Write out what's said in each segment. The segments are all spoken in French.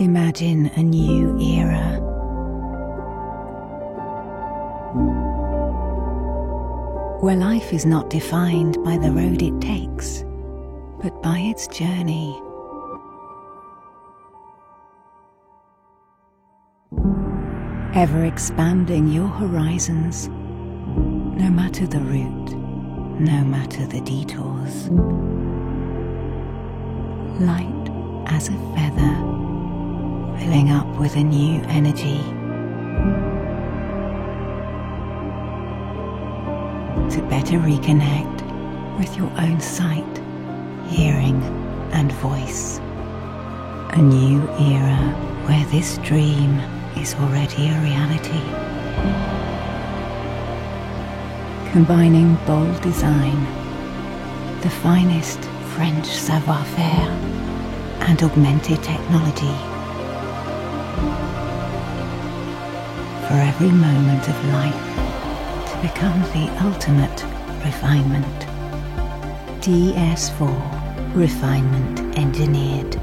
Imagine a new era. Where life is not defined by the road it takes, but by its journey. Ever expanding your horizons, no matter the route, no matter the detours. Light as a feather, filling up with a new energy. To better reconnect with your own sight, hearing and voice. A new era where this dream is already a reality. Combining bold design, the finest French savoir-faire and augmented technology. For every moment of life to become the ultimate refinement. DS4 Refinement Engineered.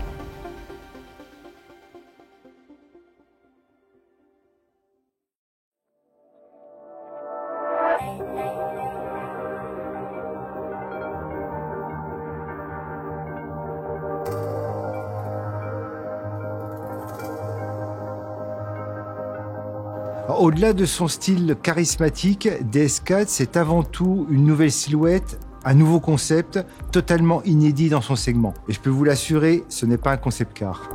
Au-delà de son style charismatique, DS4, c'est avant tout une nouvelle silhouette, un nouveau concept totalement inédit dans son segment. Et je peux vous l'assurer, ce n'est pas un concept car.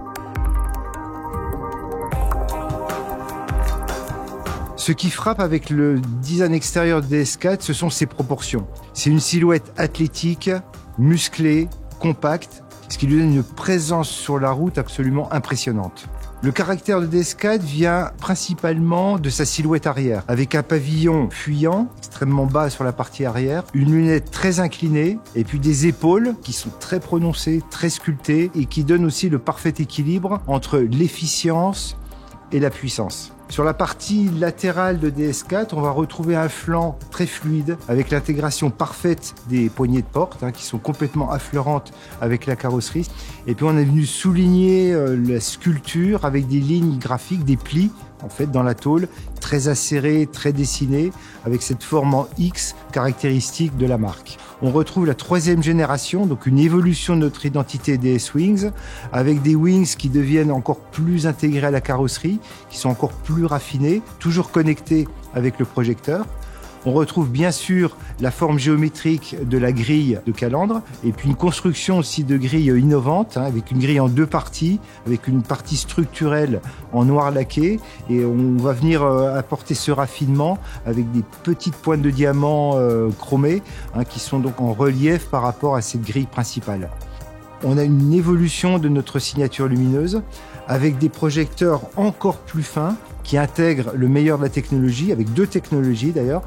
Ce qui frappe avec le design extérieur de DS4, ce sont ses proportions. C'est une silhouette athlétique, musclée, compacte, ce qui lui donne une présence sur la route absolument impressionnante. Le caractère de DS4 vient principalement de sa silhouette arrière, avec un pavillon fuyant, extrêmement bas sur la partie arrière, une lunette très inclinée, et puis des épaules qui sont très prononcées, très sculptées, et qui donnent aussi le parfait équilibre entre l'efficience et la puissance. Sur la partie latérale de DS4, on va retrouver un flanc très fluide avec l'intégration parfaite des poignées de porte qui sont complètement affleurantes avec la carrosserie. Et puis on est venu souligner la sculpture avec des lignes graphiques, des plis en fait dans la tôle, très acérés, très dessinés, avec cette forme en X caractéristique de la marque. On retrouve la troisième génération, donc une évolution de notre identité DS Wings, avec des wings qui deviennent encore plus intégrés à la carrosserie, qui sont encore plus raffinés, toujours connectés avec le projecteur. On retrouve bien sûr la forme géométrique de la grille de calandre et puis une construction aussi de grille innovante avec une grille en deux parties, avec une partie structurelle en noir laqué et on va venir apporter ce raffinement avec des petites pointes de diamant chromées qui sont donc en relief par rapport à cette grille principale. On a une évolution de notre signature lumineuse avec des projecteurs encore plus fins qui intègrent le meilleur de la technologie, avec deux technologies d'ailleurs,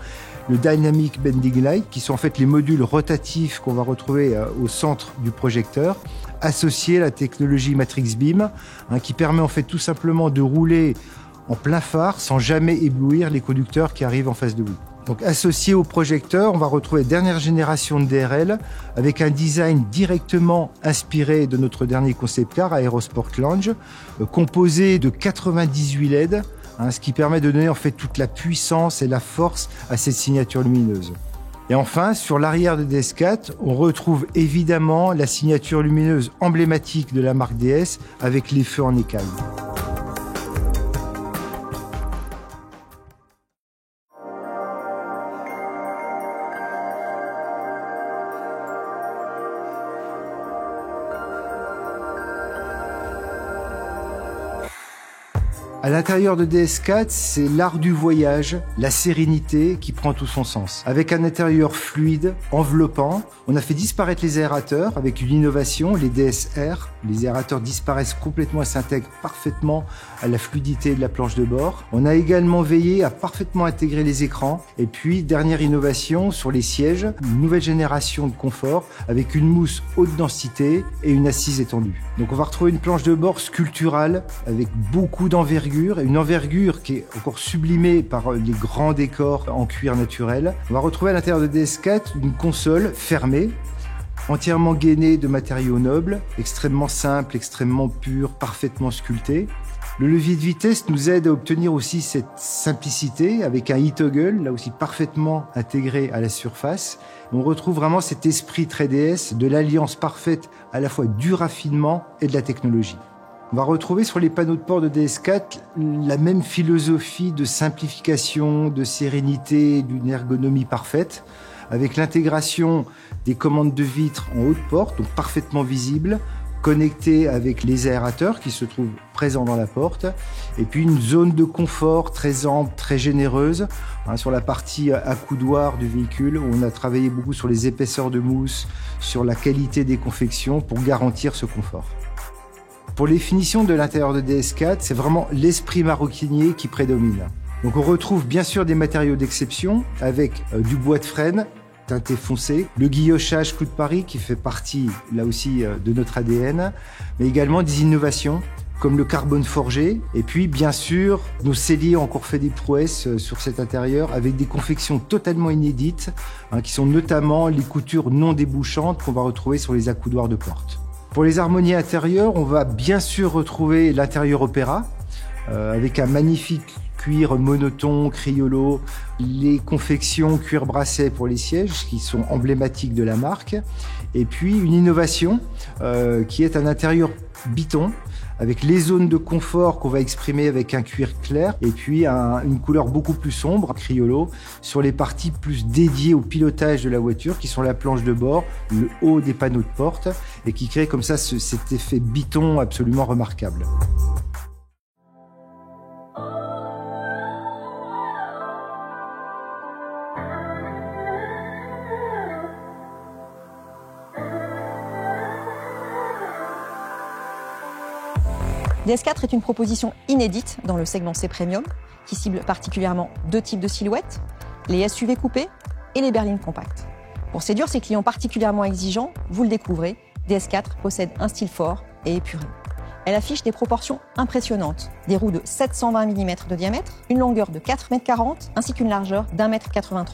le Dynamic Bending Light, qui sont en fait les modules rotatifs qu'on va retrouver au centre du projecteur, associés à la technologie Matrix Beam, qui permet en fait tout simplement de rouler en plein phare sans jamais éblouir les conducteurs qui arrivent en face de vous. Donc associé au projecteur, on va retrouver la dernière génération de DRL avec un design directement inspiré de notre dernier concept car Aerosport Lounge, composé de 98 LED, ce qui permet de donner en fait toute la puissance et la force à cette signature lumineuse. Et enfin, sur l'arrière de DS4, on retrouve évidemment la signature lumineuse emblématique de la marque DS avec les feux en écaille. À l'intérieur de DS4, c'est l'art du voyage, la sérénité qui prend tout son sens. Avec un intérieur fluide, enveloppant, on a fait disparaître les aérateurs avec une innovation, les DSR. Les aérateurs disparaissent complètement et s'intègrent parfaitement à la fluidité de la planche de bord. On a également veillé à parfaitement intégrer les écrans. Et puis, dernière innovation sur les sièges, une nouvelle génération de confort avec une mousse haute densité et une assise étendue. Donc on va retrouver une planche de bord sculpturale avec beaucoup d'envergure, une envergure qui est encore sublimée par les grands décors en cuir naturel. On va retrouver à l'intérieur de DS4 une console fermée entièrement gainé de matériaux nobles, extrêmement simples, extrêmement purs, parfaitement sculptés. Le levier de vitesse nous aide à obtenir aussi cette simplicité avec un e-toggle, là aussi parfaitement intégré à la surface. On retrouve vraiment cet esprit très DS de l'alliance parfaite à la fois du raffinement et de la technologie. On va retrouver sur les panneaux de port de DS4 la même philosophie de simplification, de sérénité, d'une ergonomie parfaite, avec l'intégration des commandes de vitres en haute porte, donc parfaitement visibles, connectées avec les aérateurs qui se trouvent présents dans la porte, et puis une zone de confort très ample, très généreuse, sur la partie accoudoir du véhicule, où on a travaillé beaucoup sur les épaisseurs de mousse, sur la qualité des confections pour garantir ce confort. Pour les finitions de l'intérieur de DS4, c'est vraiment l'esprit maroquinier qui prédomine. Donc on retrouve bien sûr des matériaux d'exception avec du bois de frêne teinté foncé, le guillochage Clou de Paris qui fait partie là aussi de notre ADN, mais également des innovations comme le carbone forgé, et puis bien sûr nos selliers ont encore fait des prouesses sur cet intérieur avec des confections totalement inédites, qui sont notamment les coutures non débouchantes qu'on va retrouver sur les accoudoirs de porte. Pour les harmonies intérieures, on va bien sûr retrouver l'intérieur opéra, avec un magnifique cuir monoton, Criollo, les confections cuir brasset pour les sièges qui sont emblématiques de la marque, et puis une innovation qui est un intérieur biton avec les zones de confort qu'on va exprimer avec un cuir clair et puis une couleur beaucoup plus sombre, Criollo, sur les parties plus dédiées au pilotage de la voiture qui sont la planche de bord, le haut des panneaux de porte et qui crée comme ça cet effet biton absolument remarquable. DS4 est une proposition inédite dans le segment C-Premium qui cible particulièrement deux types de silhouettes, les SUV coupés et les berlines compactes. Pour séduire ses clients particulièrement exigeants, vous le découvrez, DS4 possède un style fort et épuré. Elle affiche des proportions impressionnantes, des roues de 720 mm de diamètre, une longueur de 4,40 m ainsi qu'une largeur d'1,83 m.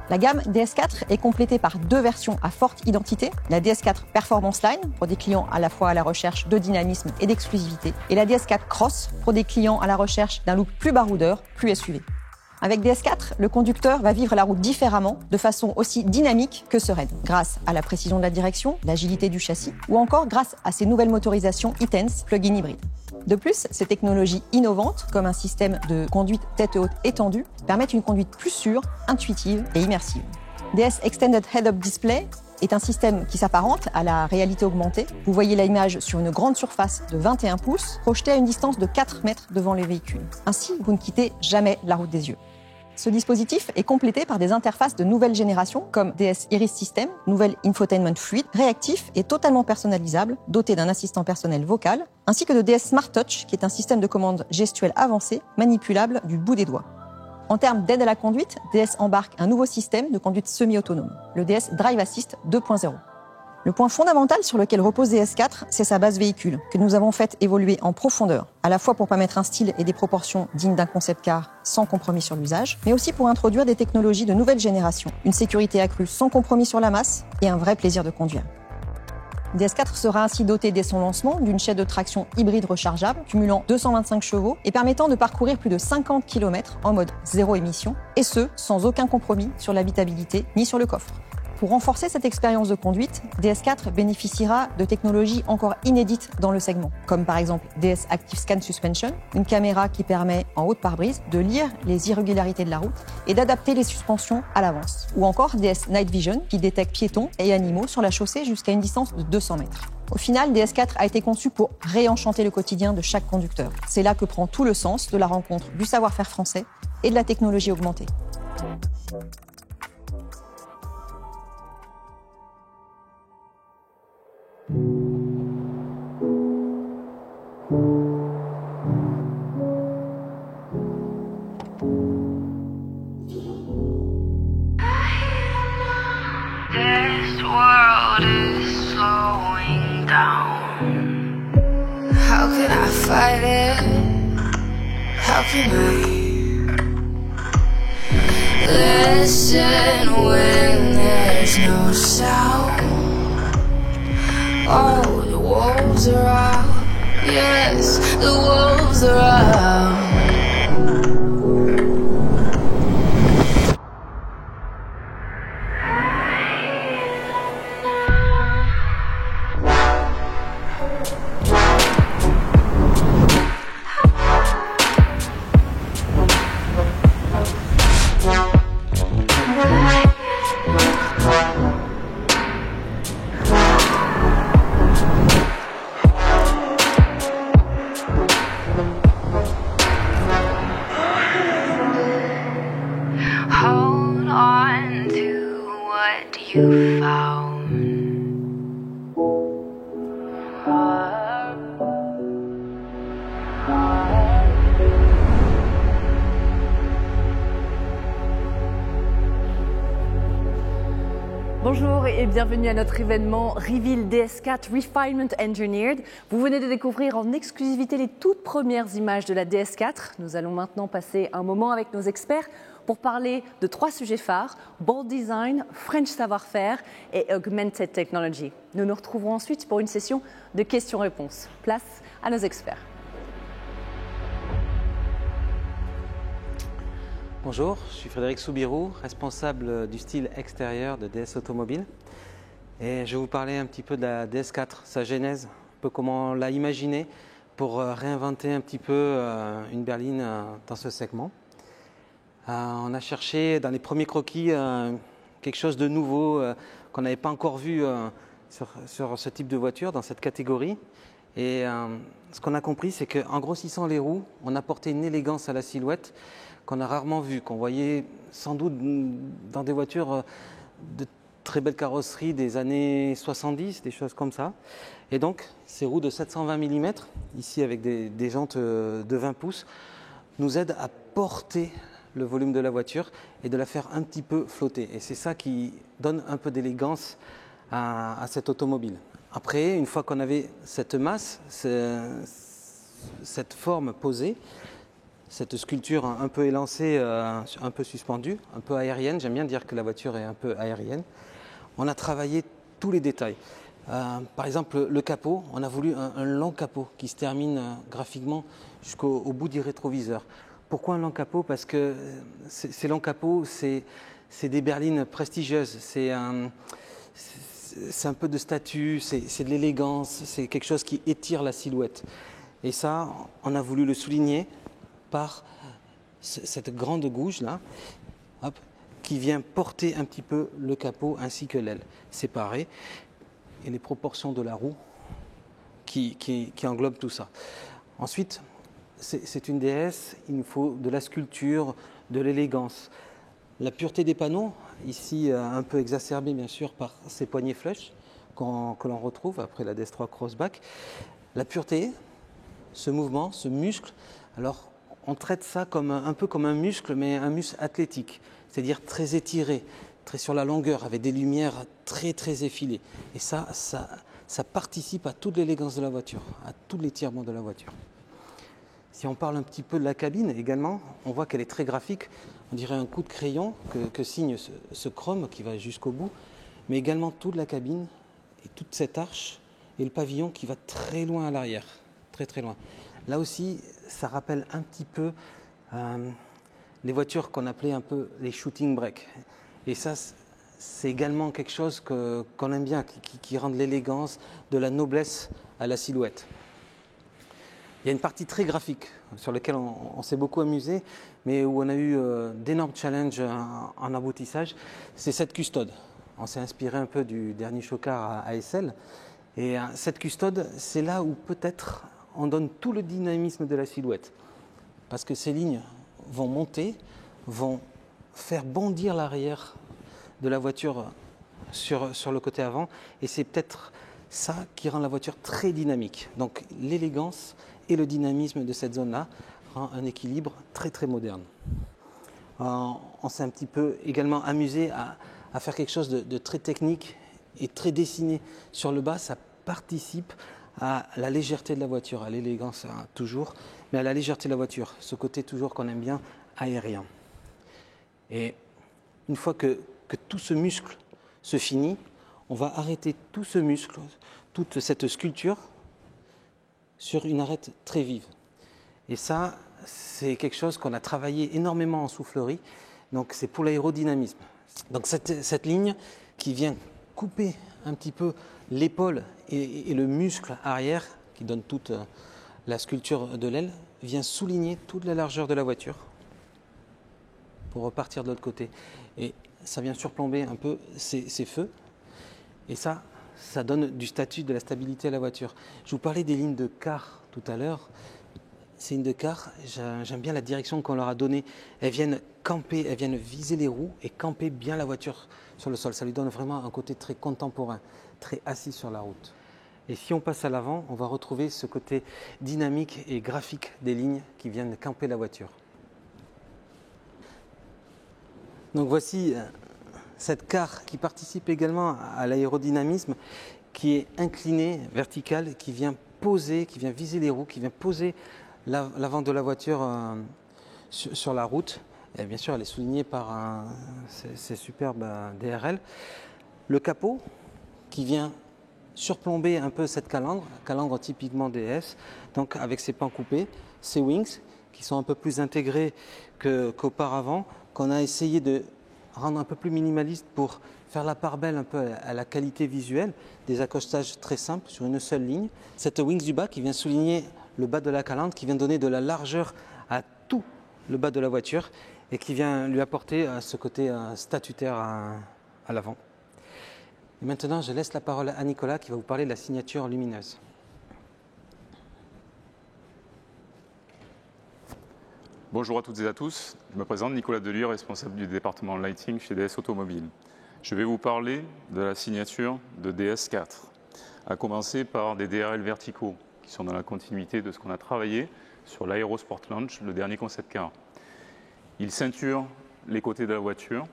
La gamme DS4 est complétée par deux versions à forte identité, la DS4 Performance Line pour des clients à la fois à la recherche de dynamisme et d'exclusivité, et la DS4 Cross pour des clients à la recherche d'un look plus baroudeur, plus SUV. Avec DS4, le conducteur va vivre la route différemment, de façon aussi dynamique que sereine, grâce à la précision de la direction, l'agilité du châssis, ou encore grâce à ses nouvelles motorisations e-Tense plug-in hybride. De plus, ces technologies innovantes, comme un système de conduite tête haute étendue, permettent une conduite plus sûre, intuitive et immersive. DS Extended Head-Up Display est un système qui s'apparente à la réalité augmentée. Vous voyez l'image sur une grande surface de 21 pouces, projetée à une distance de 4 mètres devant les véhicules. Ainsi, vous ne quittez jamais la route des yeux. Ce dispositif est complété par des interfaces de nouvelle génération comme DS Iris System, nouvel infotainment fluide, réactif et totalement personnalisable, doté d'un assistant personnel vocal, ainsi que de DS Smart Touch, qui est un système de commande gestuelle avancé, manipulable du bout des doigts. En termes d'aide à la conduite, DS embarque un nouveau système de conduite semi-autonome, le DS Drive Assist 2.0. Le point fondamental sur lequel repose DS4, c'est sa base véhicule, que nous avons fait évoluer en profondeur, à la fois pour permettre un style et des proportions dignes d'un concept car sans compromis sur l'usage, mais aussi pour introduire des technologies de nouvelle génération, une sécurité accrue sans compromis sur la masse et un vrai plaisir de conduire. DS4 sera ainsi doté dès son lancement d'une chaîne de traction hybride rechargeable, cumulant 225 chevaux et permettant de parcourir plus de 50 km en mode zéro émission, et ce, sans aucun compromis sur l'habitabilité ni sur le coffre. Pour renforcer cette expérience de conduite, DS4 bénéficiera de technologies encore inédites dans le segment, comme par exemple DS Active Scan Suspension, une caméra qui permet, en haute pare-brise, de lire les irrégularités de la route et d'adapter les suspensions à l'avance, ou encore DS Night Vision, qui détecte piétons et animaux sur la chaussée jusqu'à une distance de 200 mètres. Au final, DS4 a été conçu pour réenchanter le quotidien de chaque conducteur. C'est là que prend tout le sens de la rencontre du savoir-faire français et de la technologie augmentée. This world is slowing down. How can I fight it? How can I listen when there's no sound? Oh, the wolves are out. Yes, the wolves are out. Hold on to what you found. Bonjour et bienvenue à notre événement Reveal DS4 Refinement Engineered. Vous venez de découvrir en exclusivité les toutes premières images de la DS4. Nous allons maintenant passer un moment avec nos experts pour parler de 3 sujets phares: bold design, French savoir-faire et augmented technology. Nous nous retrouverons ensuite pour une session de questions-réponses. Place à nos experts. Bonjour, je suis Frédéric Soubirous, responsable du style extérieur de DS Automobile. Et je vais vous parler un petit peu de la DS4, sa genèse, un peu comment on l'a imaginée pour réinventer un petit peu une berline dans ce segment. On a cherché dans les premiers croquis quelque chose de nouveau qu'on n'avait pas encore vu sur ce type de voiture, dans cette catégorie. Et ce qu'on a compris, c'est qu'en grossissant les roues, on apportait une élégance à la silhouette qu'on a rarement vue, qu'on voyait sans doute dans des voitures de très belles carrosseries des années 70, des choses comme ça. Et donc, ces roues de 720 mm, ici avec des jantes de 20 pouces, nous aident à porter le volume de la voiture et de la faire un petit peu flotter. Et c'est ça qui donne un peu d'élégance à cette automobile. Après, une fois qu'on avait cette masse, cette forme posée, cette sculpture un peu élancée, un peu suspendue, un peu aérienne, j'aime bien dire que la voiture est un peu aérienne, on a travaillé tous les détails. Par exemple, le capot, on a voulu un long capot qui se termine graphiquement jusqu'au bout du rétroviseur. Pourquoi un long capot? Parce que ces longs capots, c'est des berlines prestigieuses, c'est un peu de statut, c'est de l'élégance, c'est quelque chose qui étire la silhouette. Et ça, on a voulu le souligner par cette grande gouge là, hop, qui vient porter un petit peu le capot ainsi que l'aile séparée, et les proportions de la roue qui englobent tout ça. Ensuite, c'est une DS, il nous faut de la sculpture, de l'élégance. La pureté des panneaux, ici un peu exacerbée bien sûr par ces poignées flush que l'on retrouve après la DS3 Crossback. La pureté, ce mouvement, ce muscle, alors on traite ça un peu comme un muscle, mais un muscle athlétique, c'est-à-dire très étiré, très sur la longueur, avec des lumières très très effilées. Et ça participe à toute l'élégance de la voiture, à tout l'étirement de la voiture. Si on parle un petit peu de la cabine également, on voit qu'elle est très graphique. On dirait un coup de crayon que signe ce chrome qui va jusqu'au bout, mais également toute la cabine et toute cette arche et le pavillon qui va très loin à l'arrière, très très loin. Là aussi, ça rappelle un petit peu les voitures qu'on appelait un peu les shooting breaks. Et ça, c'est également quelque chose qu'on aime bien, qui rend de l'élégance, de la noblesse à la silhouette. Il y a une partie très graphique sur laquelle on s'est beaucoup amusé, mais où on a eu d'énormes challenges en aboutissage. C'est cette custode. On s'est inspiré un peu du dernier Chocard à ASL. Et cette custode, c'est là où peut-être on donne tout le dynamisme de la silhouette. Parce que ces lignes vont monter, vont faire bondir l'arrière de la voiture sur le côté avant. Et c'est peut-être ça qui rend la voiture très dynamique. Donc l'élégance et le dynamisme de cette zone-là rend un équilibre très très moderne. On s'est un petit peu également amusé à faire quelque chose de très technique et très dessiné sur le bas. Ça participe à la légèreté de la voiture, à l'élégance toujours, mais à la légèreté de la voiture, ce côté toujours qu'on aime bien, aérien. Et une fois que tout ce muscle se finit, on va arrêter tout ce muscle, toute cette sculpture sur une arête très vive. Et ça, c'est quelque chose qu'on a travaillé énormément en soufflerie, donc c'est pour l'aérodynamisme. Donc cette ligne qui vient couper un petit peu l'épaule et le muscle arrière, qui donne toute la sculpture de l'aile, vient souligner toute la largeur de la voiture pour repartir de l'autre côté. Et ça vient surplomber un peu ces feux. Et ça donne du statut, de la stabilité à la voiture. Je vous parlais des lignes de quart tout à l'heure. Ces lignes de quart, j'aime bien la direction qu'on leur a donnée. Elles viennent camper, elles viennent viser les roues et camper bien la voiture sur le sol. Ça lui donne vraiment un côté très contemporain, très assis sur la route. Et si on passe à l'avant, on va retrouver ce côté dynamique et graphique des lignes qui viennent camper la voiture. Donc voici cette quart qui participe également à l'aérodynamisme, qui est inclinée, verticale, qui vient poser, qui vient viser les roues, qui vient poser l'avant de la voiture sur la route. Et bien sûr, elle est soulignée par ces superbes DRL. Le capot qui vient surplomber un peu cette calandre typiquement DS, donc avec ses pans coupés, ses wings qui sont un peu plus intégrés qu'auparavant, qu'on a essayé de rendre un peu plus minimaliste pour faire la part belle un peu à la qualité visuelle, des accostages très simples sur une seule ligne. Cette wings du bas qui vient souligner le bas de la calandre, qui vient donner de la largeur à tout le bas de la voiture et qui vient lui apporter ce côté statutaire à l'avant. Et maintenant, je laisse la parole à Nicolas qui va vous parler de la signature lumineuse. Bonjour à toutes et à tous, je me présente Nicolas Delure, responsable du département Lighting chez DS Automobile. Je vais vous parler de la signature de DS4, à commencer par des DRL verticaux, qui sont dans la continuité de ce qu'on a travaillé sur l'Aerosport Launch, le dernier concept car. Ils ceinturent les côtés de la voiture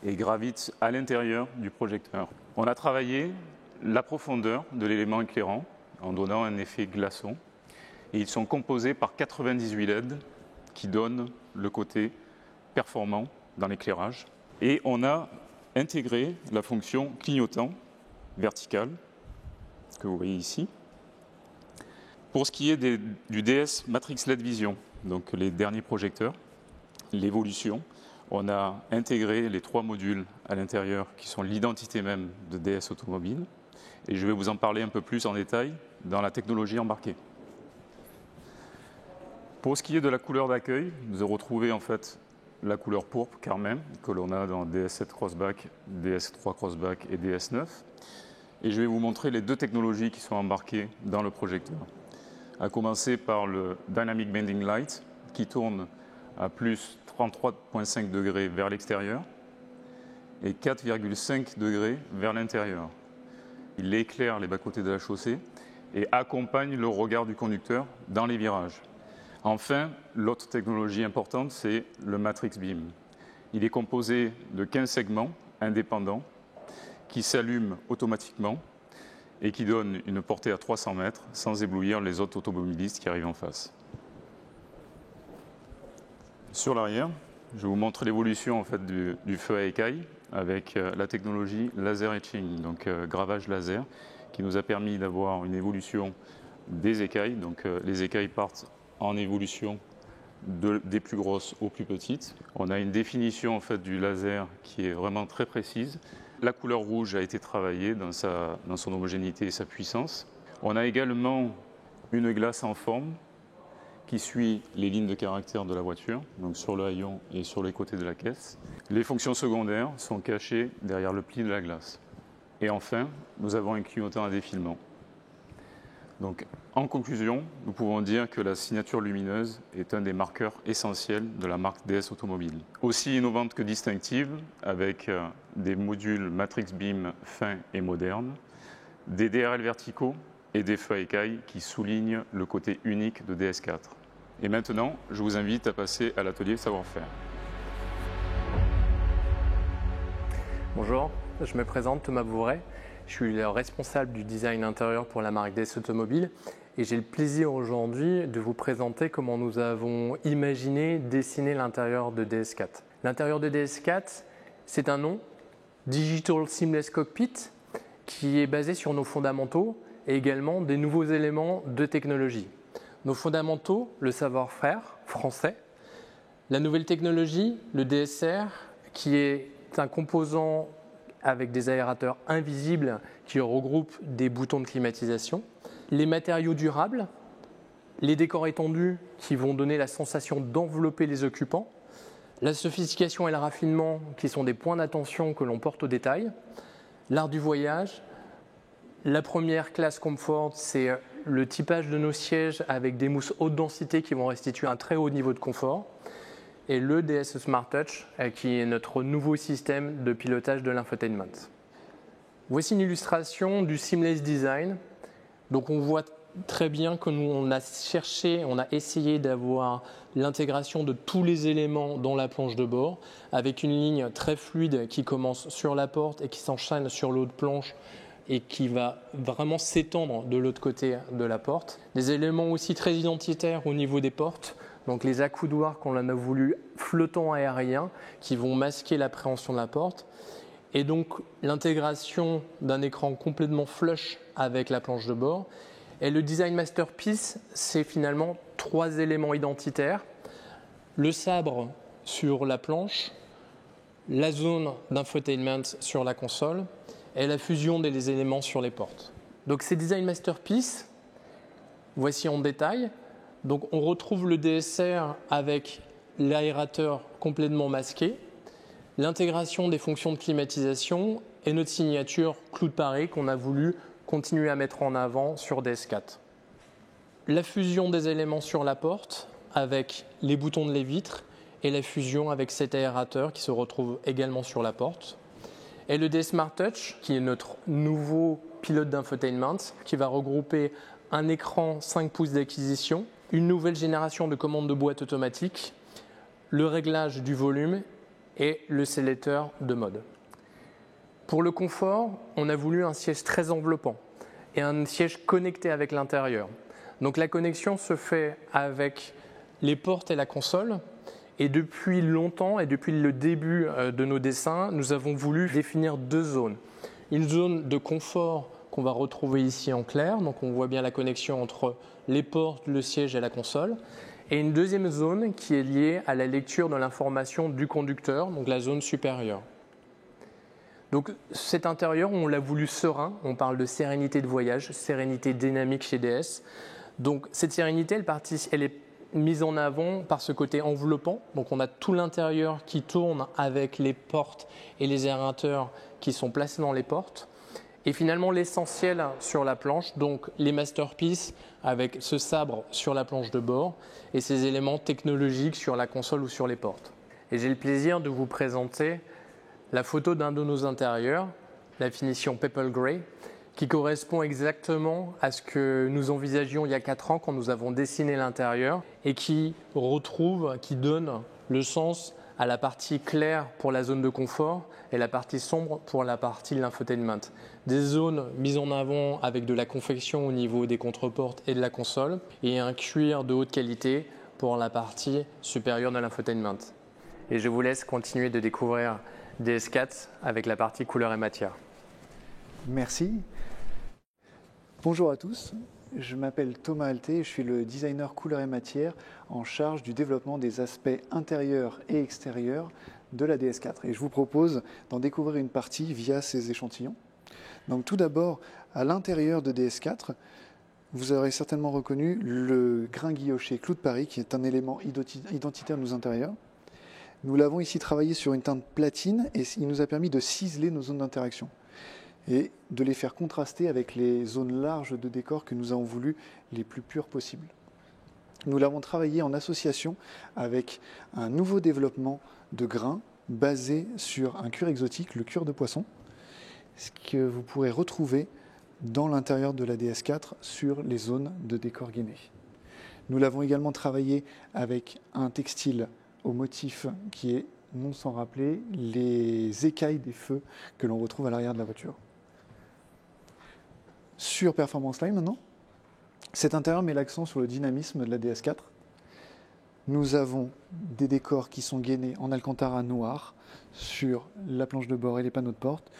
et gravitent à l'intérieur du projecteur. On a travaillé la profondeur de l'élément éclairant en donnant un effet glaçon, et ils sont composés par 98 LED qui donnent le côté performant dans l'éclairage. Et on a intégré la fonction clignotant vertical, que vous voyez ici. Pour ce qui est du DS Matrix LED Vision, donc les derniers projecteurs, l'évolution, on a intégré les 3 modules à l'intérieur qui sont l'identité même de DS Automobile. Et je vais vous en parler un peu plus en détail dans la technologie embarquée. Pour ce qui est de la couleur d'accueil, vous avez retrouvé en fait la couleur pourpre Carmen que l'on a dans DS7 Crossback, DS3 Crossback et DS9. Et je vais vous montrer les 2 technologies qui sont embarquées dans le projecteur. À commencer par le Dynamic Bending Light qui tourne à plus 33,5 degrés vers l'extérieur et 4,5 degrés vers l'intérieur. Il éclaire les bas-côtés de la chaussée et accompagne le regard du conducteur dans les virages. Enfin, l'autre technologie importante, c'est le Matrix Beam. Il est composé de 15 segments indépendants qui s'allument automatiquement et qui donnent une portée à 300 mètres sans éblouir les autres automobilistes qui arrivent en face. Sur l'arrière, je vais vous montrer l'évolution en fait, du feu à écailles avec la technologie laser etching, donc gravage laser, qui nous a permis d'avoir une évolution des écailles. Donc les écailles partent en évolution des plus grosses aux plus petites. On a une définition en fait, du laser qui est vraiment très précise. La couleur rouge a été travaillée dans son homogénéité et sa puissance. On a également une glace en forme qui suit les lignes de caractère de la voiture, donc sur le haillon et sur les côtés de la caisse. Les fonctions secondaires sont cachées derrière le pli de la glace. Et enfin, nous avons un clignotant à défilement. Donc, en conclusion, nous pouvons dire que la signature lumineuse est un des marqueurs essentiels de la marque DS Automobile. Aussi innovante que distinctive, avec des modules Matrix Beam fins et modernes, des DRL verticaux et des feux à écailles qui soulignent le côté unique de DS4. Et maintenant, je vous invite à passer à l'atelier savoir-faire. Bonjour, je me présente Thomas Bouvray. Je suis le responsable du design intérieur pour la marque DS Automobile et j'ai le plaisir aujourd'hui de vous présenter comment nous avons imaginé, dessiné l'intérieur de DS4. L'intérieur de DS4, c'est un nom, Digital Seamless Cockpit, qui est basé sur nos fondamentaux et également des nouveaux éléments de technologie. Nos fondamentaux, le savoir-faire français, la nouvelle technologie, le DSR, qui est un composant avec des aérateurs invisibles qui regroupent des boutons de climatisation, les matériaux durables, les décors étendus qui vont donner la sensation d'envelopper les occupants, la sophistication et le raffinement qui sont des points d'attention que l'on porte au détail, l'art du voyage, la première classe confort, c'est le typage de nos sièges avec des mousses haute densité qui vont restituer un très haut niveau de confort, et le DS Smart Touch qui est notre nouveau système de pilotage de l'infotainment. Voici une illustration du seamless design. Donc on voit très bien que nous on a essayé d'avoir l'intégration de tous les éléments dans la planche de bord avec une ligne très fluide qui commence sur la porte et qui s'enchaîne sur l'autre planche et qui va vraiment s'étendre de l'autre côté de la porte. Des éléments aussi très identitaires au niveau des portes, donc les accoudoirs qu'on a voulu flottants aériens qui vont masquer l'appréhension de la porte. Et donc l'intégration d'un écran complètement flush avec la planche de bord. Et le design masterpiece, c'est finalement 3 éléments identitaires. Le sabre sur la planche, la zone d'infotainment sur la console et la fusion des éléments sur les portes. Donc ces design masterpiece, voici en détail. Donc on retrouve le DSR avec l'aérateur complètement masqué, l'intégration des fonctions de climatisation et notre signature clou de Paris qu'on a voulu continuer à mettre en avant sur DS4. La fusion des éléments sur la porte avec les boutons de les vitres et la fusion avec cet aérateur qui se retrouve également sur la porte. Et le DS Smart Touch qui est notre nouveau pilote d'infotainment qui va regrouper un écran 5 pouces d'acquisition, une nouvelle génération de commandes de boîte automatique, le réglage du volume et le sélecteur de mode. Pour le confort, on a voulu un siège très enveloppant et un siège connecté avec l'intérieur. Donc la connexion se fait avec les portes et la console. Et depuis longtemps et depuis le début de nos dessins, nous avons voulu définir 2 zones. Une zone de confort qu'on va retrouver ici en clair, donc on voit bien la connexion entre les portes, le siège et la console. Et une deuxième zone qui est liée à la lecture de l'information du conducteur, donc la zone supérieure. Donc cet intérieur, on l'a voulu serein, on parle de sérénité de voyage, sérénité dynamique chez DS. Donc cette sérénité, elle est mise en avant par ce côté enveloppant. Donc on a tout l'intérieur qui tourne avec les portes et les aérateurs qui sont placés dans les portes. Et finalement l'essentiel sur la planche, donc les masterpieces avec ce sabre sur la planche de bord et ces éléments technologiques sur la console ou sur les portes. Et j'ai le plaisir de vous présenter la photo d'un de nos intérieurs, la finition Pebble Grey, qui correspond exactement à ce que nous envisagions il y a 4 ans quand nous avons dessiné l'intérieur et qui donne le sens à la partie claire pour la zone de confort et la partie sombre pour la partie de l'infotainment. Des zones mises en avant avec de la confection au niveau des contreportes et de la console et un cuir de haute qualité pour la partie supérieure de l'infotainment. Et je vous laisse continuer de découvrir DS4 avec la partie couleur et matière. Merci. Bonjour à tous, je m'appelle Thomas Alté et je suis le designer couleur et matière en charge du développement des aspects intérieurs et extérieurs de la DS4. Et je vous propose d'en découvrir une partie via ces échantillons. Donc tout d'abord, à l'intérieur de DS4, vous aurez certainement reconnu le grain guilloché clou de Paris qui est un élément identitaire de nos intérieurs. Nous l'avons ici travaillé sur une teinte platine et il nous a permis de ciseler nos zones d'interaction et de les faire contraster avec les zones larges de décor que nous avons voulu les plus pures possibles. Nous l'avons travaillé en association avec un nouveau développement de grains basé sur un cuir exotique, le cuir de poisson, ce que vous pourrez retrouver dans l'intérieur de la DS4 sur les zones de décor gainé. Nous l'avons également travaillé avec un textile au motif qui est, non sans rappeler, les écailles des feux que l'on retrouve à l'arrière de la voiture. Sur Performance Line maintenant, cet intérieur met l'accent sur le dynamisme de la DS4. Nous avons des décors qui sont gainés en alcantara noir sur la planche de bord et les panneaux de porte,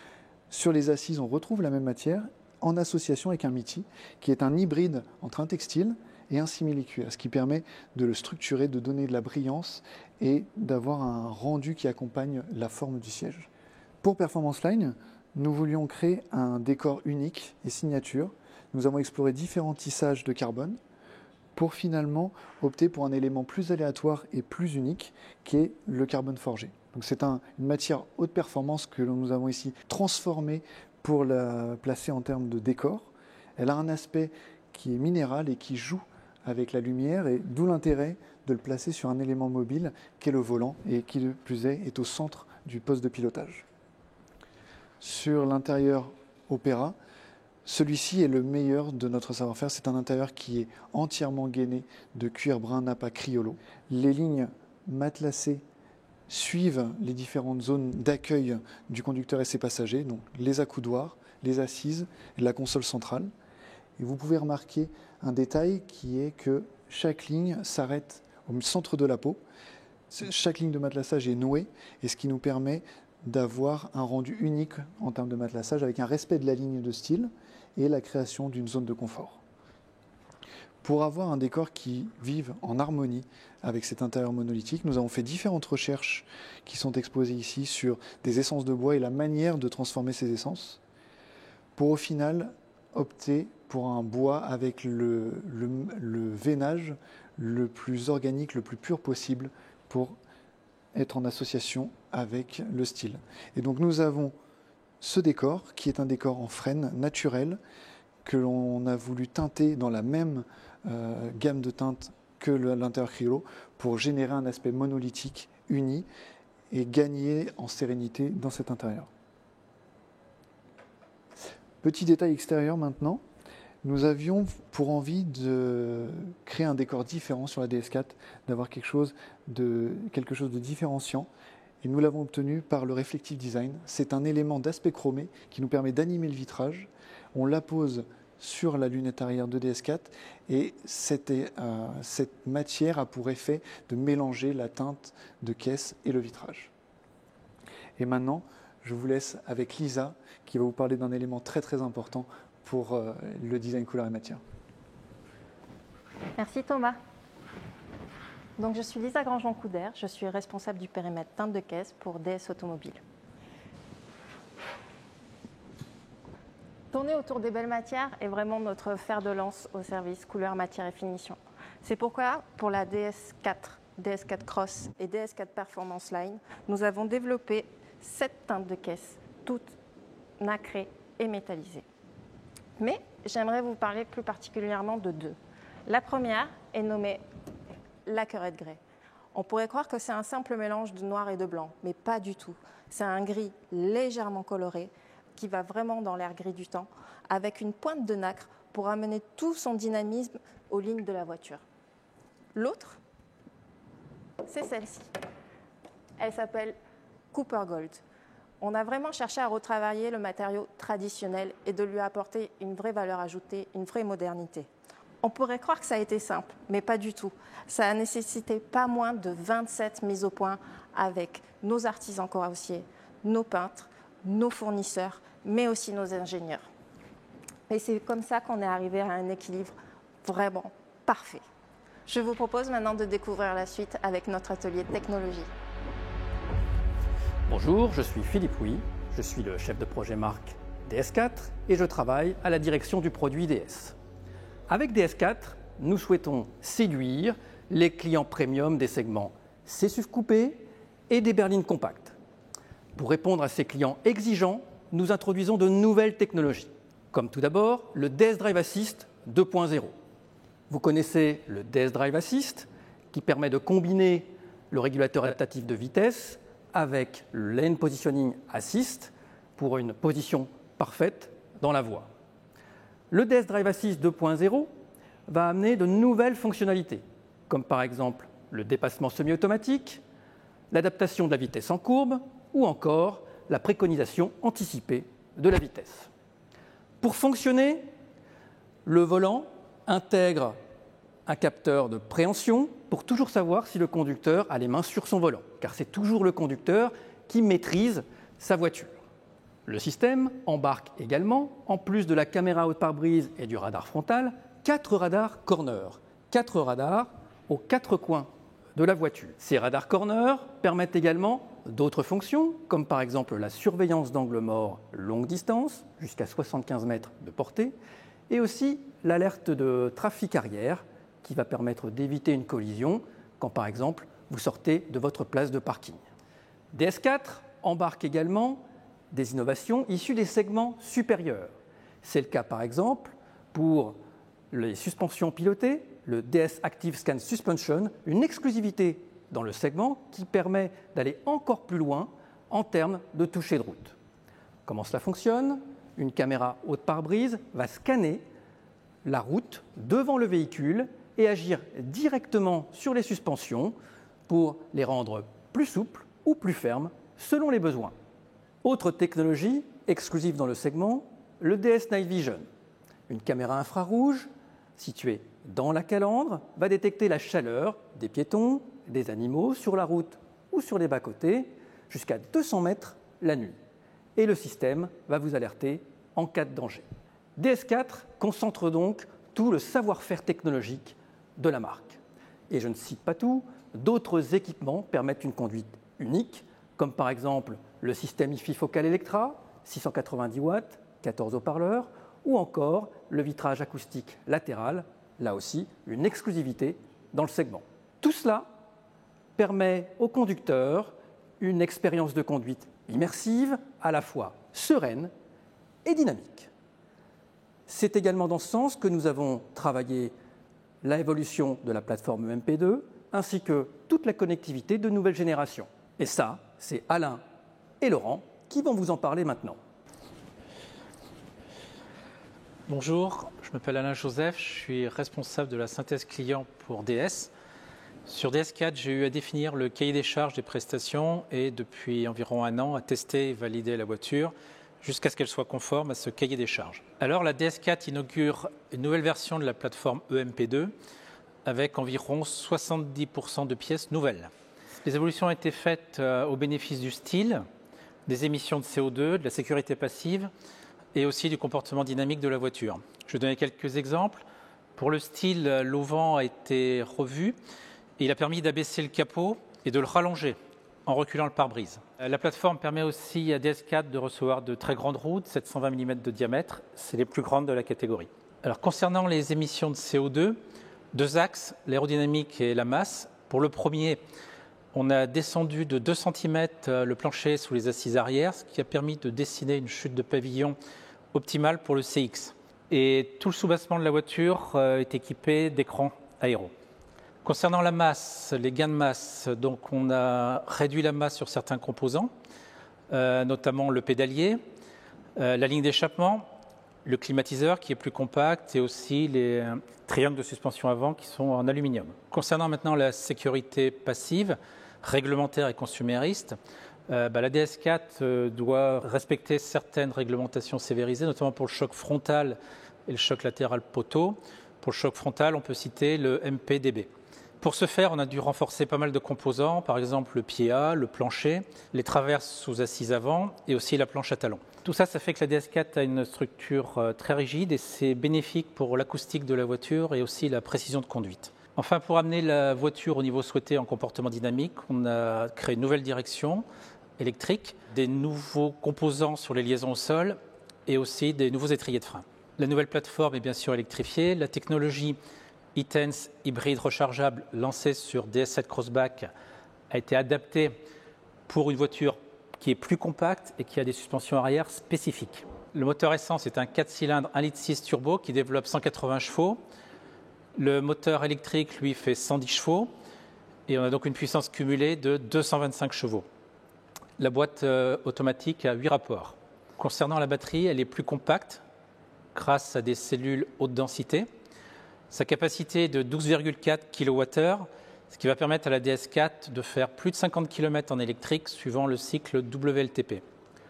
Sur les assises, on retrouve la même matière en association avec un MITI, qui est un hybride entre un textile et un simili-cuir, ce qui permet de le structurer, de donner de la brillance et d'avoir un rendu qui accompagne la forme du siège. Pour Performance Line, nous voulions créer un décor unique et signature. Nous avons exploré différents tissages de carbone pour finalement opter pour un élément plus aléatoire et plus unique qui est le carbone forgé. Donc c'est une matière haute performance que nous avons ici transformée pour la placer en termes de décor. Elle a un aspect qui est minéral et qui joue avec la lumière, et d'où l'intérêt de le placer sur un élément mobile qu'est le volant et qui, de plus est au centre du poste de pilotage. Sur l'intérieur Opera, celui-ci est le meilleur de notre savoir-faire. C'est un intérieur qui est entièrement gainé de cuir brun Nappa Criollo. Les lignes matelassées suivent les différentes zones d'accueil du conducteur et ses passagers, donc les accoudoirs, les assises et la console centrale. Et vous pouvez remarquer un détail qui est que chaque ligne s'arrête au centre de la peau. Chaque ligne de matelassage est nouée, et ce qui nous permet d'avoir un rendu unique en termes de matelassage avec un respect de la ligne de style et la création d'une zone de confort. Pour avoir un décor qui vive en harmonie avec cet intérieur monolithique, nous avons fait différentes recherches qui sont exposées ici sur des essences de bois et la manière de transformer ces essences, pour au final opter pour un bois avec le veinage le plus organique, le plus pur possible pour être en association avec le style. Et donc nous avons ce décor qui est un décor en frêne naturel que l'on a voulu teinter dans la même gamme de teintes que l'intérieur Criollo pour générer un aspect monolithique, uni et gagner en sérénité dans cet intérieur. Petit détail extérieur maintenant. Nous avions pour envie de créer un décor différent sur la DS4, d'avoir quelque chose de différenciant. Et nous l'avons obtenu par le Reflective Design. C'est un élément d'aspect chromé qui nous permet d'animer le vitrage. On l'appose sur la lunette arrière de DS4 et cette matière a pour effet de mélanger la teinte de caisse et le vitrage. Et maintenant, je vous laisse avec Lisa qui va vous parler d'un élément très très important pour le design couleur et matière. Merci Thomas. Donc je suis Lisa Grandjean-Couder, je suis responsable du périmètre teinte de caisse pour DS Automobile. Tourner autour des belles matières est vraiment notre fer de lance au service couleur, matière et finition. C'est pourquoi pour la DS4, DS4 Cross et DS4 Performance Line, nous avons développé 7 teintes de caisse, toutes nacrées et métallisées. Mais j'aimerais vous parler plus particulièrement de 2. La première est nommée la Curette Grey. On pourrait croire que c'est un simple mélange de noir et de blanc, mais pas du tout. C'est un gris légèrement coloré qui va vraiment dans l'air gris du temps, avec une pointe de nacre pour amener tout son dynamisme aux lignes de la voiture. L'autre, c'est celle-ci. Elle s'appelle Cooper Gold. On a vraiment cherché à retravailler le matériau traditionnel et de lui apporter une vraie valeur ajoutée, une vraie modernité. On pourrait croire que ça a été simple, mais pas du tout. Ça a nécessité pas moins de 27 mises au point avec nos artisans carrossiers, nos peintres, nos fournisseurs, mais aussi nos ingénieurs. Et c'est comme ça qu'on est arrivé à un équilibre vraiment parfait. Je vous propose maintenant de découvrir la suite avec notre atelier de technologie. Bonjour, je suis Philippe Louis, je suis le chef de projet marque DS4 et je travaille à la direction du produit DS. Avec DS4, nous souhaitons séduire les clients premium des segments C-SUV coupé et des berlines compactes. Pour répondre à ces clients exigeants, nous introduisons de nouvelles technologies, comme tout d'abord le DS Drive Assist 2.0. Vous connaissez le DS Drive Assist qui permet de combiner le régulateur adaptatif de vitesse avec le Lane Positioning Assist pour une position parfaite dans la voie. Le DS Drive Assist 2.0 va amener de nouvelles fonctionnalités, comme par exemple le dépassement semi-automatique, l'adaptation de la vitesse en courbe ou encore la préconisation anticipée de la vitesse. Pour fonctionner, le volant intègre un capteur de préhension pour toujours savoir si le conducteur a les mains sur son volant, car c'est toujours le conducteur qui maîtrise sa voiture. Le système embarque également, en plus de la caméra haute pare-brise et du radar frontal, 4 radars corner, 4 radars aux 4 coins de la voiture. Ces radars corner permettent également d'autres fonctions, comme par exemple la surveillance d'angle mort longue distance, jusqu'à 75 mètres de portée, et aussi l'alerte de trafic arrière, qui va permettre d'éviter une collision quand par exemple vous sortez de votre place de parking. DS4 embarque également des innovations issues des segments supérieurs. C'est le cas par exemple pour les suspensions pilotées, le DS Active Scan Suspension, une exclusivité dans le segment qui permet d'aller encore plus loin en termes de toucher de route. Comment cela fonctionne ? Une caméra haute pare-brise va scanner la route devant le véhicule et agir directement sur les suspensions pour les rendre plus souples ou plus fermes selon les besoins. Autre technologie exclusive dans le segment, le DS Night Vision. Une caméra infrarouge située dans la calandre va détecter la chaleur des piétons, des animaux sur la route ou sur les bas-côtés jusqu'à 200 mètres la nuit. Et le système va vous alerter en cas de danger. DS4 concentre donc tout le savoir-faire technologique de la marque. Et je ne cite pas tout, d'autres équipements permettent une conduite unique, comme par exemple le système IFI Focal Electra, 690 watts, 14 haut-parleurs, ou encore le vitrage acoustique latéral, là aussi une exclusivité dans le segment. Tout cela permet au conducteur une expérience de conduite immersive, à la fois sereine et dynamique. C'est également dans ce sens que nous avons travaillé l'évolution de la plateforme EMP2 ainsi que toute la connectivité de nouvelle génération. Et ça, c'est Alain et Laurent qui vont vous en parler maintenant. Bonjour, je m'appelle Alain Joseph, je suis responsable de la synthèse client pour DS. Sur DS4, j'ai eu à définir le cahier des charges des prestations et depuis environ un an à tester et valider la voiture jusqu'à ce qu'elle soit conforme à ce cahier des charges. Alors la DS4 inaugure une nouvelle version de la plateforme EMP2 avec environ 70% de pièces nouvelles. Les évolutions ont été faites au bénéfice du style, des émissions de CO2, de la sécurité passive et aussi du comportement dynamique de la voiture. Je vais donner quelques exemples. Pour le style, l'auvent a été revu et il a permis d'abaisser le capot et de le rallonger en reculant le pare-brise. La plateforme permet aussi à DS4 de recevoir de très grandes roues, 720 mm de diamètre, c'est les plus grandes de la catégorie. Alors concernant les émissions de CO2, deux axes, l'aérodynamique et la masse. Pour le premier, on a descendu de 2 cm le plancher sous les assises arrière, ce qui a permis de dessiner une chute de pavillon optimale pour le CX. Et tout le soubassement de la voiture est équipé d'écrans aéro. Concernant la masse, les gains de masse, donc on a réduit la masse sur certains composants, notamment le pédalier, la ligne d'échappement, le climatiseur qui est plus compact et aussi les triangles de suspension avant qui sont en aluminium. Concernant maintenant la sécurité passive, réglementaire et consumériste, la DS4 doit respecter certaines réglementations sévérisées, notamment pour le choc frontal et le choc latéral poteau. Pour le choc frontal, on peut citer le MPDB. Pour ce faire, on a dû renforcer pas mal de composants, par exemple le pied A, le plancher, les traverses sous assises avant et aussi la planche à talons. Tout ça, ça fait que la DS4 a une structure très rigide et c'est bénéfique pour l'acoustique de la voiture et aussi la précision de conduite. Enfin, pour amener la voiture au niveau souhaité en comportement dynamique, on a créé une nouvelle direction électrique, des nouveaux composants sur les liaisons au sol et aussi des nouveaux étriers de frein. La nouvelle plateforme est bien sûr électrifiée. La technologie e-Tense hybride rechargeable lancée sur DS7 Crossback a été adaptée pour une voiture qui est plus compacte et qui a des suspensions arrière spécifiques. Le moteur essence est un 4 cylindres 1,6 litre turbo qui développe 180 chevaux. Le moteur électrique, lui, fait 110 chevaux et on a donc une puissance cumulée de 225 chevaux. La boîte automatique a 8 rapports. Concernant la batterie, elle est plus compacte grâce à des cellules haute densité. Sa capacité est de 12,4 kWh, ce qui va permettre à la DS4 de faire plus de 50 km en électrique suivant le cycle WLTP.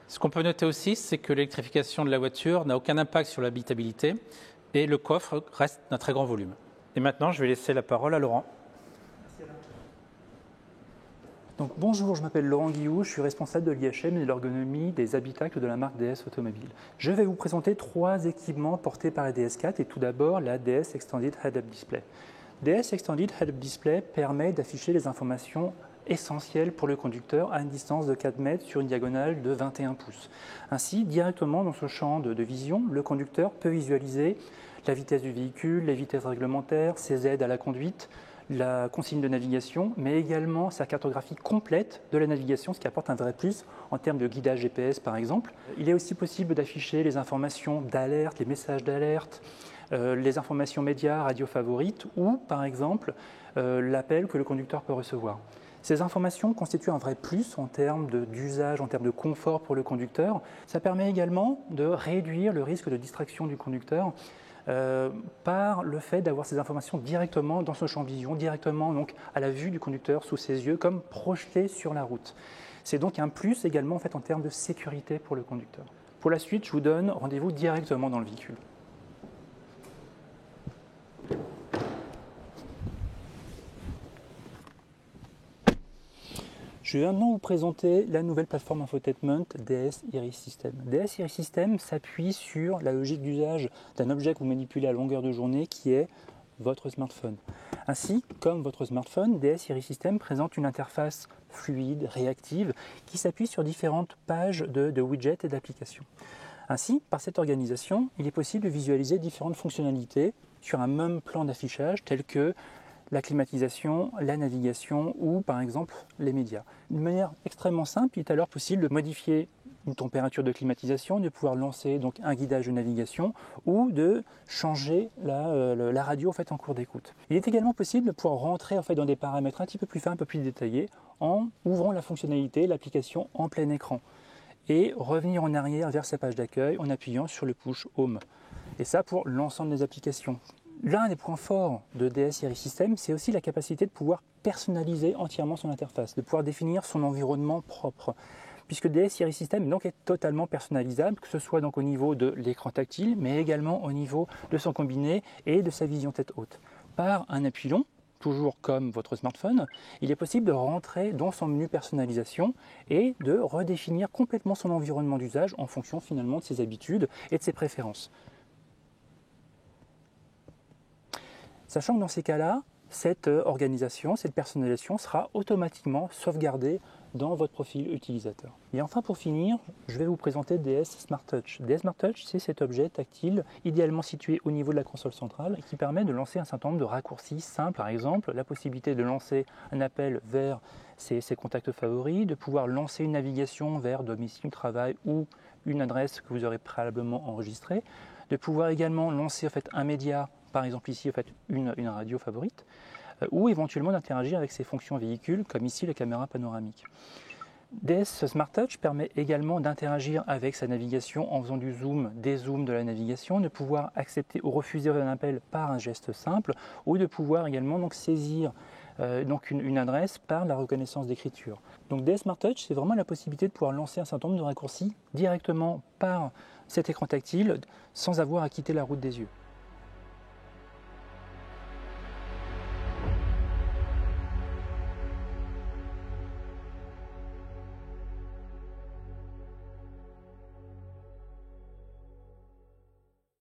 Ce qu'on peut noter aussi, c'est que l'électrification de la voiture n'a aucun impact sur l'habitabilité et le coffre reste d'un très grand volume. Et maintenant, je vais laisser la parole à Laurent. Donc, bonjour, je m'appelle Laurent Guillou, je suis responsable de l'IHM et de l'ergonomie des habitacles de la marque DS Automobile. Je vais vous présenter 3 équipements portés par la DS4 et tout d'abord la DS Extended Head-Up Display. DS Extended Head-Up Display permet d'afficher les informations essentielles pour le conducteur à une distance de 4 mètres sur une diagonale de 21 pouces. Ainsi, directement dans ce champ de vision, le conducteur peut visualiser la vitesse du véhicule, les vitesses réglementaires, ses aides à la conduite, la consigne de navigation, mais également sa cartographie complète de la navigation, ce qui apporte un vrai plus en termes de guidage GPS par exemple. Il est aussi possible d'afficher les informations d'alerte, les messages d'alerte, les informations médias, radio favorites ou par exemple l'appel que le conducteur peut recevoir. Ces informations constituent un vrai plus en termes d'usage, en termes de confort pour le conducteur. Ça permet également de réduire le risque de distraction du conducteur par le fait d'avoir ces informations directement dans son champ de vision, directement donc à la vue du conducteur sous ses yeux, comme projetées sur la route. C'est donc un plus également en fait, en termes de sécurité pour le conducteur. Pour la suite, je vous donne rendez-vous directement dans le véhicule. Je vais maintenant vous présenter la nouvelle plateforme infotainment DS Iris System. DS Iris System s'appuie sur la logique d'usage d'un objet que vous manipulez à longueur de journée qui est votre smartphone. Ainsi, comme votre smartphone, DS Iris System présente une interface fluide, réactive, qui s'appuie sur différentes pages de widgets et d'applications. Ainsi, par cette organisation, il est possible de visualiser différentes fonctionnalités sur un même plan d'affichage tel que la climatisation, la navigation ou par exemple les médias. D'une manière extrêmement simple, il est alors possible de modifier une température de climatisation, de pouvoir lancer donc un guidage de navigation ou de changer la radio en, fait, en cours d'écoute. Il est également possible de pouvoir rentrer en fait, dans des paramètres un petit peu plus fins, un peu plus détaillés en ouvrant la fonctionnalité, l'application en plein écran et revenir en arrière vers sa page d'accueil en appuyant sur le push Home. Et ça pour l'ensemble des applications. L'un des points forts de DS Iris System, c'est aussi la capacité de pouvoir personnaliser entièrement son interface, de pouvoir définir son environnement propre. Puisque DS Iris System donc, est totalement personnalisable, que ce soit donc, au niveau de l'écran tactile, mais également au niveau de son combiné et de sa vision tête haute. Par un appui long, toujours comme votre smartphone, il est possible de rentrer dans son menu personnalisation et de redéfinir complètement son environnement d'usage en fonction finalement de ses habitudes et de ses préférences. Sachant que dans ces cas-là, cette organisation, cette personnalisation sera automatiquement sauvegardée dans votre profil utilisateur. Et enfin pour finir, je vais vous présenter DS Smart Touch. DS Smart Touch, c'est cet objet tactile idéalement situé au niveau de la console centrale qui permet de lancer un certain nombre de raccourcis simples, par exemple la possibilité de lancer un appel vers ses contacts favoris, de pouvoir lancer une navigation vers domicile, travail ou une adresse que vous aurez préalablement enregistrée, de pouvoir également lancer en fait, un média, par exemple ici en fait, une radio favorite, ou éventuellement d'interagir avec ses fonctions véhicules, comme ici la caméra panoramique. DS Smart Touch permet également d'interagir avec sa navigation en faisant du zoom, dézoom de la navigation, de pouvoir accepter ou refuser un appel par un geste simple, ou de pouvoir également donc, saisir donc une adresse par la reconnaissance d'écriture. Donc DS Smart Touch, c'est vraiment la possibilité de pouvoir lancer un certain nombre de raccourcis directement par cet écran tactile sans avoir à quitter la route des yeux.